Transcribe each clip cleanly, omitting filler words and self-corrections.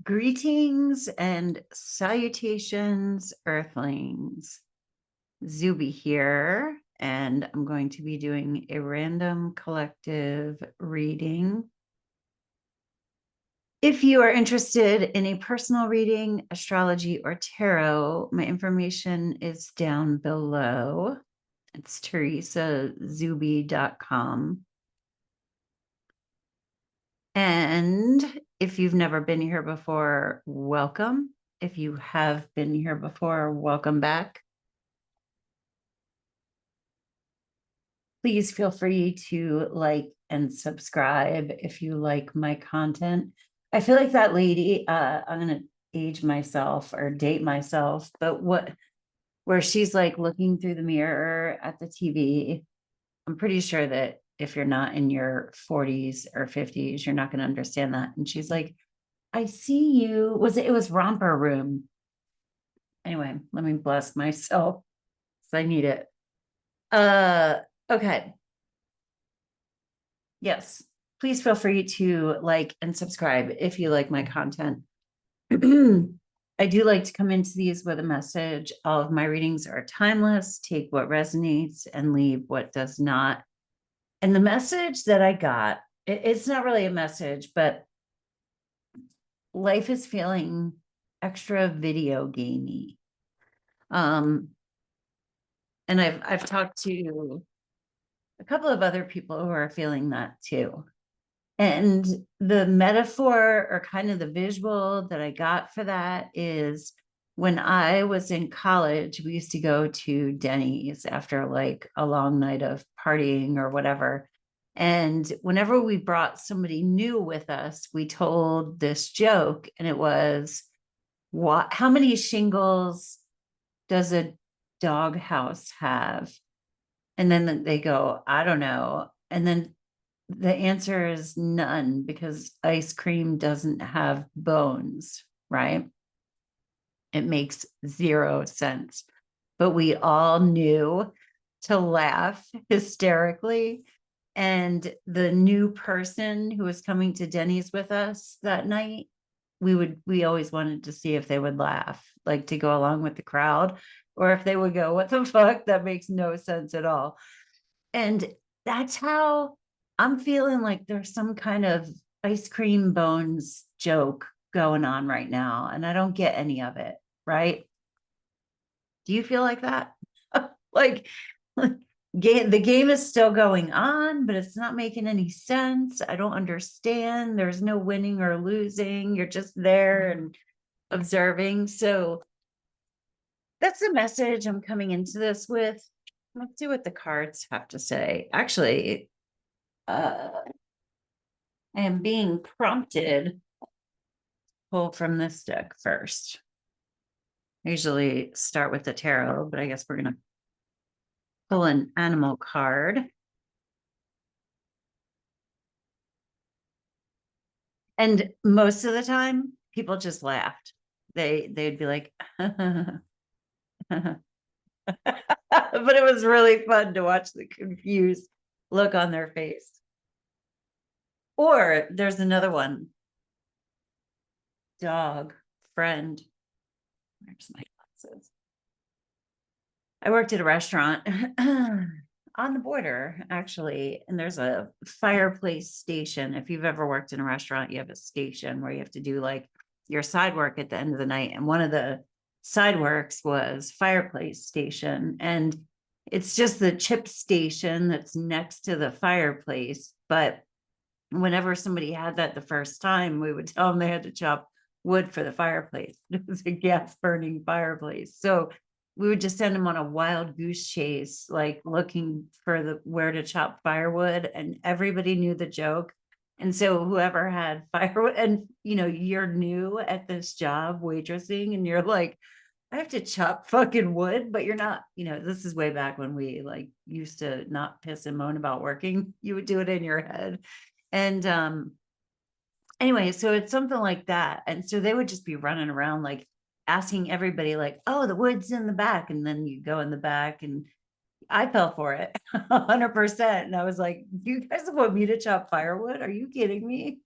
Greetings and salutations, Earthlings. Zube here, and I'm going to be doing a random collective reading. If you are interested in a personal reading, astrology, or tarot, my information is down below. It's teresazube.com. And if you've never been here before, welcome. If you have been here before, welcome back. Please feel free to like and subscribe if you like my content. I feel like that lady, I'm going to age myself or date myself, but where she's like looking through the mirror at the TV. I'm pretty sure that if you're not in your 40s or 50s, you're not going to understand that. And she's like, I see you. It was Romper Room. Anyway, let me bless myself because I need it. Okay. Yes. Please feel free to like and subscribe if you like my content. I do like to come into these with a message. All of my readings are timeless. Take what resonates and leave what does not. And the message that I got, it's not really a message, but life is feeling extra video gamey. And I've talked to a couple of other people who are feeling that too. And the metaphor or kind of the visual that I got for that is when I was in college, we used to go to Denny's after like a long night of partying or whatever. And whenever we brought somebody new with us, we told this joke, and it was, how many shingles does a dog house have? And then they go, I don't know. And then the answer is none, because ice cream doesn't have bones, right? It makes zero sense. But we all knew to laugh hysterically. And the new person who was coming to Denny's with us that night, we always wanted to see if they would laugh, like to go along with the crowd, or if they would go, what the fuck? That makes no sense at all. And that's how I'm feeling, like there's some kind of ice cream bones joke going on right now, and I don't get any of it, right? Do you feel like that? like, the game is still going on, but it's not making any sense. I don't understand. There's no winning or losing. You're just there and observing. So that's the message I'm coming into this with. Let's see what the cards have to say. Actually, I am being prompted to pull from this deck first. I usually start with the tarot, but I guess we're going to pull an animal card. And most of the time, people just laughed. They'd be like, but it was really fun to watch the confused look on their face. Or there's another one. Dog, friend. Where's my glasses? I worked at a restaurant on the border, actually, and there's a fireplace station. If you've ever worked in a restaurant, you have a station where you have to do like your side work at the end of the night. And one of the side works was fireplace station. And it's just the chip station that's next to the fireplace. But whenever somebody had that the first time, we would tell them they had to chop wood for the fireplace. It was a gas burning fireplace. So we would just send them on a wild goose chase, like looking for where to chop firewood, and everybody knew the joke. And so whoever had firewood, and you're new at this job waitressing, and you're like, I have to chop fucking wood, but you're not, this is way back when we like used to not piss and moan about working. You would do it in your head. And anyway, so it's something like that. And so they would just be running around like asking everybody like, oh, the wood's in the back. And then you go in the back, and I fell for it 100%. And I was like, you guys want me to chop firewood? Are you kidding me?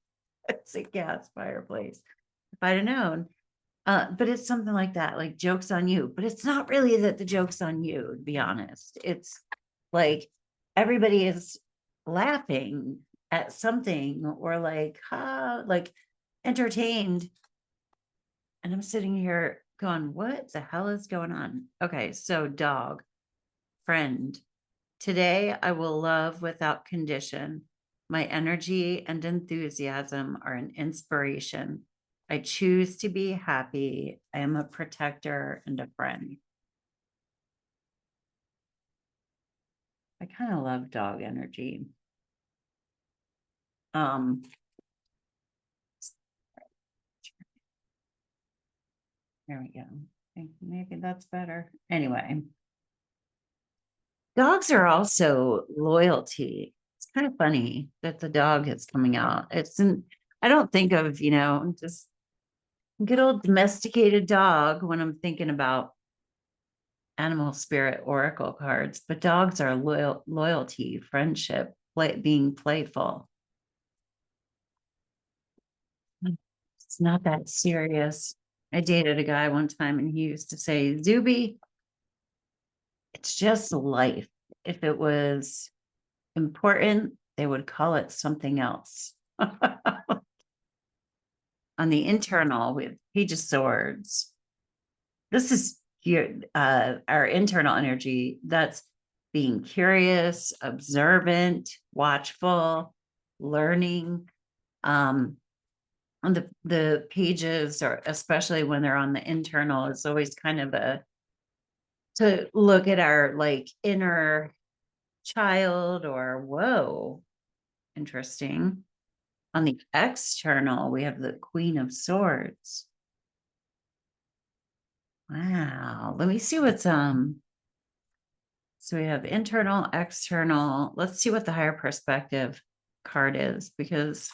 It's a gas fireplace. if I'd have known. But it's something like that, like joke's on you, but it's not really that the joke's on you, to be honest. It's like everybody is laughing at something or like, like entertained. And I'm sitting here going, what the hell is going on? Okay, so dog, friend. Today I will love without condition. My energy and enthusiasm are an inspiration. I choose to be happy. I am a protector and a friend. I kind of love dog energy. Um, there we go. I think maybe that's better. Anyway, dogs are also loyalty. It's kind of funny that the dog is coming out. I don't think of, just good old domesticated dog when I'm thinking about animal spirit oracle cards, but dogs are loyalty, friendship, being playful. It's not that serious. I dated a guy one time and he used to say, Zube, it's just life. If it was important, they would call it something else. On the internal, we have Page of Swords. This is our internal energy. That's being curious, observant, watchful, learning. On the pages, or especially when they're on the internal, it's always kind of to look at our like inner child or whoa, interesting. On the external, we have the Queen of Swords. Wow. Let me see what's so we have internal, external. Let's see what the higher perspective card is, because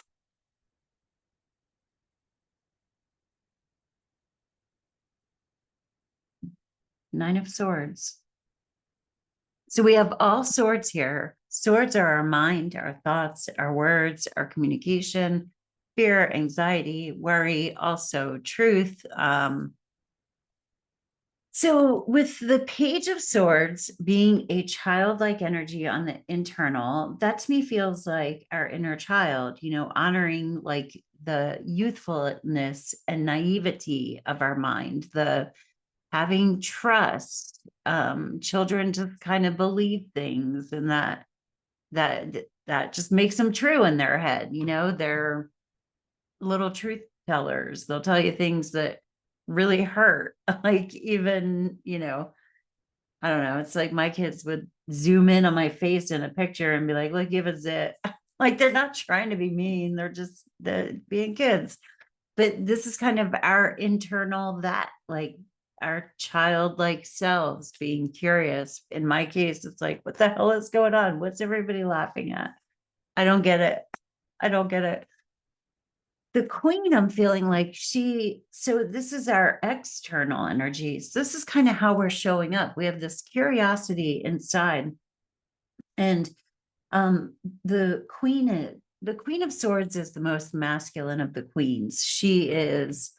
Nine of Swords. So we have all swords here. Swords are our mind, our thoughts, our words, our communication, fear, anxiety, worry, also truth. So with the Page of Swords being a childlike energy on the internal, that to me feels like our inner child, honoring like the youthfulness and naivety of our mind, the having trust. Children just kind of believe things, and that just makes them true in their head. They're little truth tellers. They'll tell you things that really hurt. Like even, I don't know. It's like my kids would zoom in on my face in a picture and be like, look, give a zit. Like they're not trying to be mean. They're just being kids. But this is kind of our internal, that like our childlike selves being curious. In my case, it's like, what the hell is going on? What's everybody laughing at? I don't get it. I don't get it. The Queen, I'm feeling like so this is our external energies. This is kind of how we're showing up. We have this curiosity inside. And um the Queen of Swords is the most masculine of the queens. She is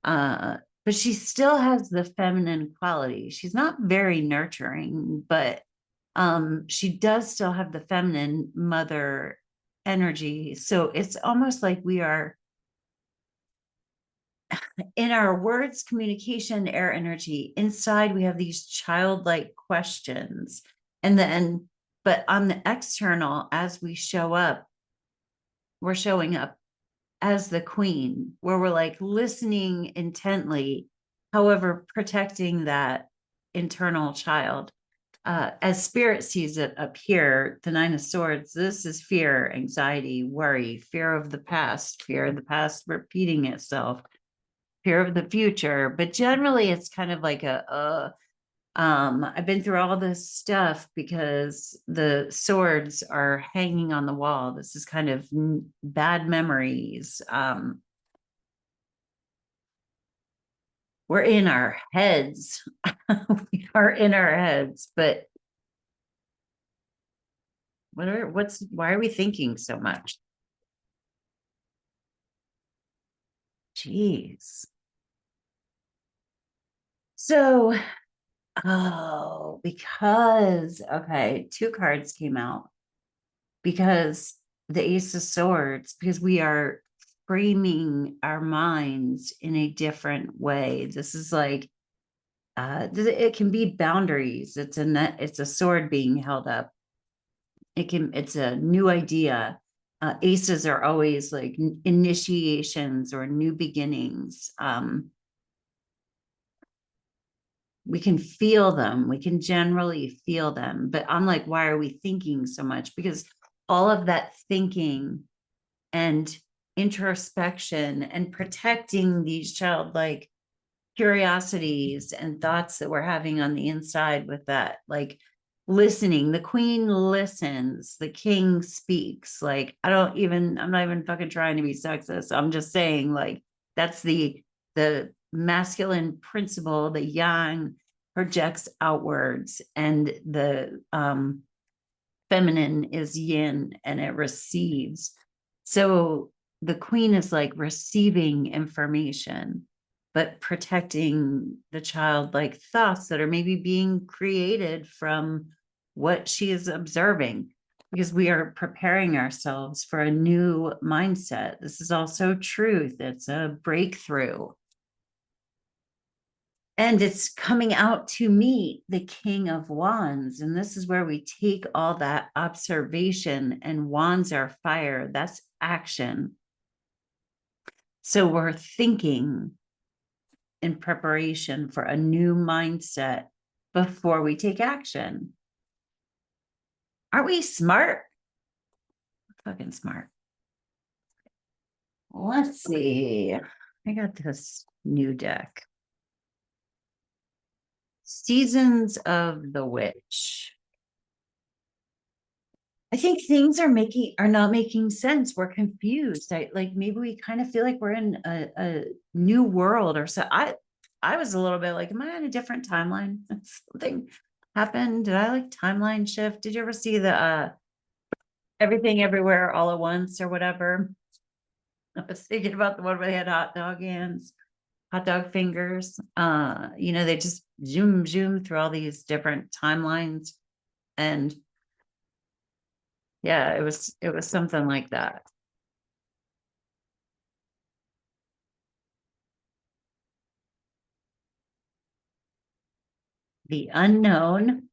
but she still has the feminine quality. She's not very nurturing, but she does still have the feminine mother energy. So it's almost like we are in our words, communication, air energy. Inside, we have these childlike questions. And then, but on the external, as we show up, we're showing up as the queen, where we're like listening intently, however, protecting that internal child. As spirit sees it up here, the Nine of Swords, this is fear, anxiety, worry, fear of the past repeating itself, fear of the future. But generally, it's kind of like I've been through all this stuff because the swords are hanging on the wall. This is kind of bad memories. We're in our heads. We are in our heads, but why are we thinking so much? Jeez. So, because, okay, two cards came out because the Ace of Swords, because we are framing our minds in a different way. This is like, it can be boundaries. It's a sword being held up. It's a new idea. Aces are always like initiations or new beginnings. We can feel them. We can generally feel them. But I'm like, why are we thinking so much? Because all of that thinking and introspection and protecting these childlike curiosities and thoughts that we're having on the inside with that, like listening. The queen listens, the king speaks. Like, I'm not even fucking trying to be sexist. I'm just saying, like, that's the masculine principle, the yang projects outwards, and the feminine is yin and it receives. So the queen is like receiving information, but protecting the childlike thoughts that are maybe being created from what she is observing, because we are preparing ourselves for a new mindset. This is also truth. It's a breakthrough. And it's coming out to meet the King of Wands. And this is where we take all that observation, and wands are fire. That's action. So we're thinking in preparation for a new mindset before we take action. Aren't we smart? Fucking smart. Let's see. I got this new deck. Seasons of the Witch. I think things are not making sense. We're confused. Like maybe we kind of feel like we're in a new world or so. I was a little bit like, am I on a different timeline? Something happened. Did I like timeline shift? Did you ever see the Everything Everywhere All at Once or whatever? I was thinking about the one where they had hot dog hands, hot dog fingers. They just zoom through all these different timelines. And yeah, it was something like that. The Unknown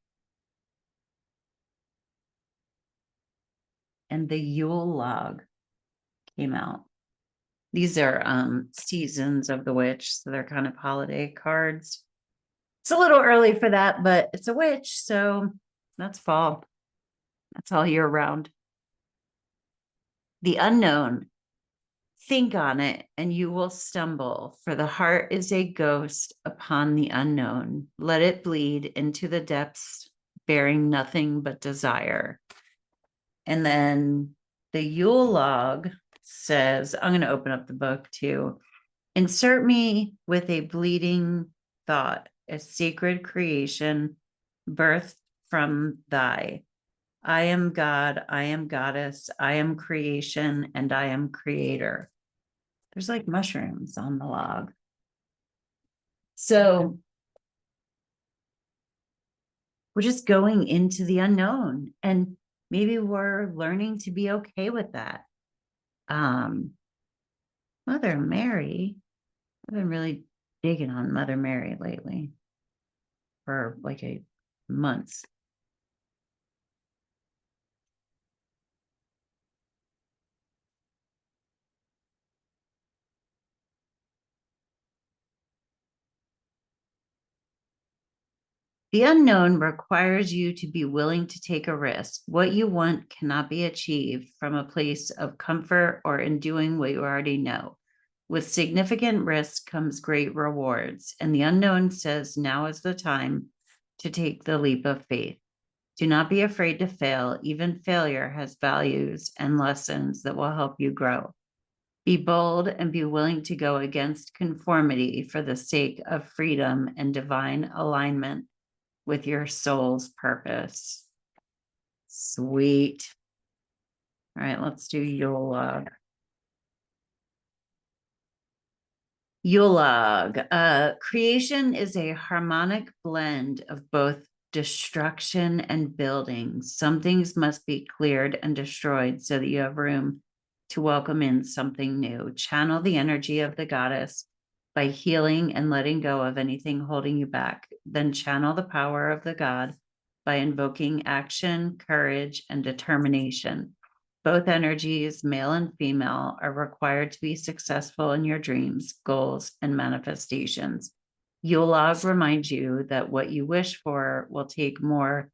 and the Yule Log came out. These are Seasons of the Witch, so they're kind of holiday cards. It's a little early for that, but it's a witch, so that's fall. That's all year round. The Unknown. Think on it and you will stumble, for the heart is a ghost upon the unknown. Let it bleed into the depths, bearing nothing but desire. And then the Yule log says, I'm going to open up the book too. Insert me with a bleeding thought, a sacred creation birthed from thy. I am God, I am goddess, I am creation, and I am creator. There's like mushrooms on the log. So we're just going into the unknown, and maybe we're learning to be okay with that. Mother Mary, I've been really digging on Mother Mary lately for like a months. The unknown requires you to be willing to take a risk. What you want cannot be achieved from a place of comfort or in doing what you already know. With significant risk comes great rewards, and the unknown says now is the time to take the leap of faith. Do not be afraid to fail. Even failure has values and lessons that will help you grow. Be bold and be willing to go against conformity for the sake of freedom and divine alignment with your soul's purpose. Sweet. All right, let's do Yule log. Yule-log. Creation is a harmonic blend of both destruction and building. Some things must be cleared and destroyed so that you have room to welcome in something new. Channel the energy of the goddess by healing and letting go of anything holding you back. Then channel the power of the god by invoking action, courage, and determination. Both energies, male and female, are required to be successful in your dreams, goals, and manifestations. Yule-log reminds you that what you wish for will take more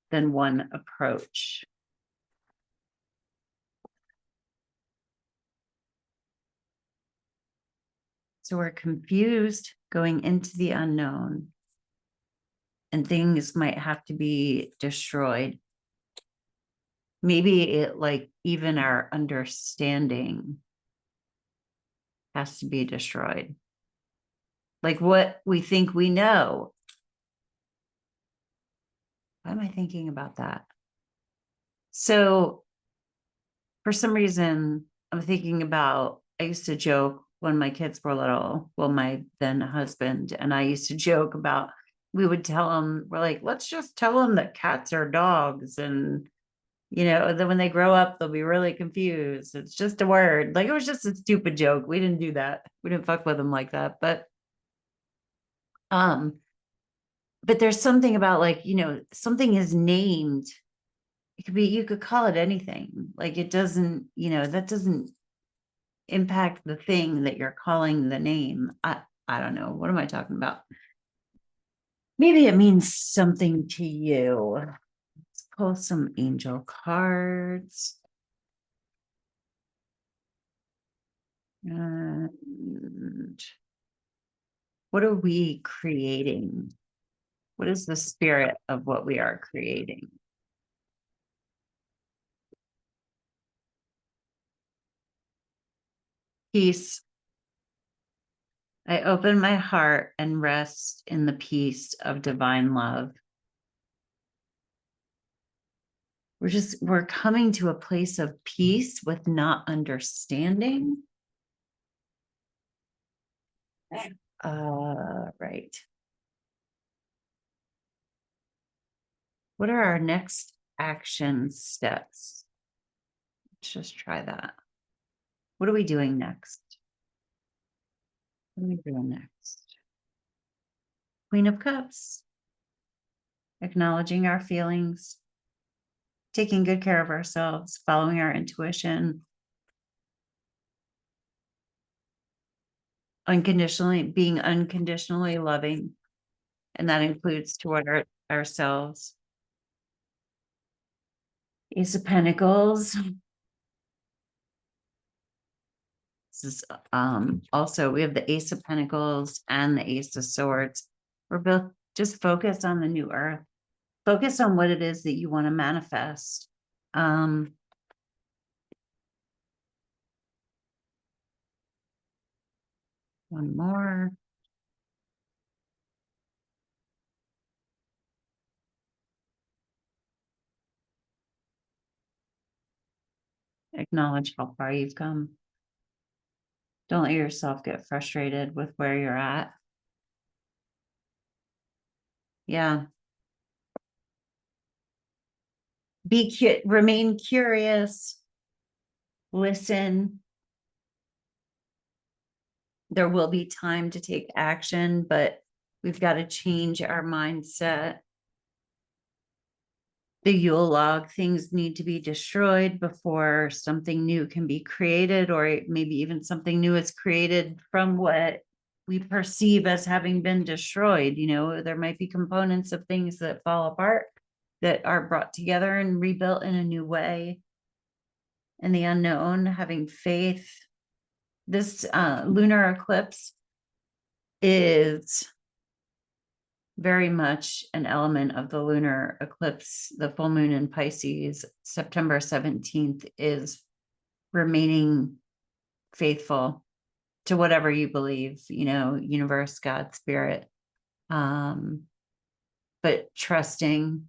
than one approach. So we're confused going into the unknown, and things might have to be destroyed. Maybe it, like, even our understanding has to be destroyed. Like what we think we know. Why am I thinking about that? So for some reason, I'm thinking about, I used to joke when my kids were little, well, my then husband and I used to joke about, we would tell them, we're like, let's just tell them that cats are dogs. And, then when they grow up, they'll be really confused. It's just a word. Like, it was just a stupid joke. We didn't do that. We didn't fuck with them like that. But there's something about, like, something is named. It could be, you could call it anything. Like, it doesn't, that doesn't impact the thing that you're calling the name. I don't know. What am I talking about? Maybe it means something to you. Let's pull some angel cards. And what are we creating? What is the spirit of what we are creating? Peace. I open my heart and rest in the peace of divine love. We're coming to a place of peace with not understanding. Right. What are our next action steps? Let's just try that. What are we doing next? What are we doing next? Queen of Cups. Acknowledging our feelings, taking good care of ourselves, following our intuition, being unconditionally loving. And that includes toward ourselves. Ace of Pentacles. This is also, we have the Ace of Pentacles and the Ace of Swords. We're both just focused on the new earth. Focus on what it is that you want to manifest. One more. Acknowledge how far you've come. Don't let yourself get frustrated with where you're at. Yeah. Remain curious. Listen. There will be time to take action, but we've got to change our mindset. The Yule log, things need to be destroyed before something new can be created, or maybe even something new is created from what we perceive as having been destroyed. There might be components of things that fall apart that are brought together and rebuilt in a new way. And the unknown, having faith. This lunar eclipse is very much an element of the lunar eclipse. The full moon in Pisces, September 17th, is remaining faithful to whatever you believe, universe, God, spirit, but trusting.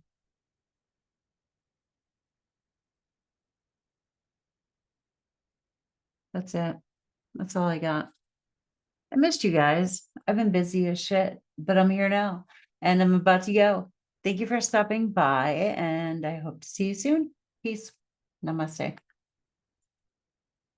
That's it. That's all I got. I missed you guys. I've been busy as shit, but I'm here now and I'm about to go. Thank you for stopping by and I hope to see you soon. Peace. Namaste.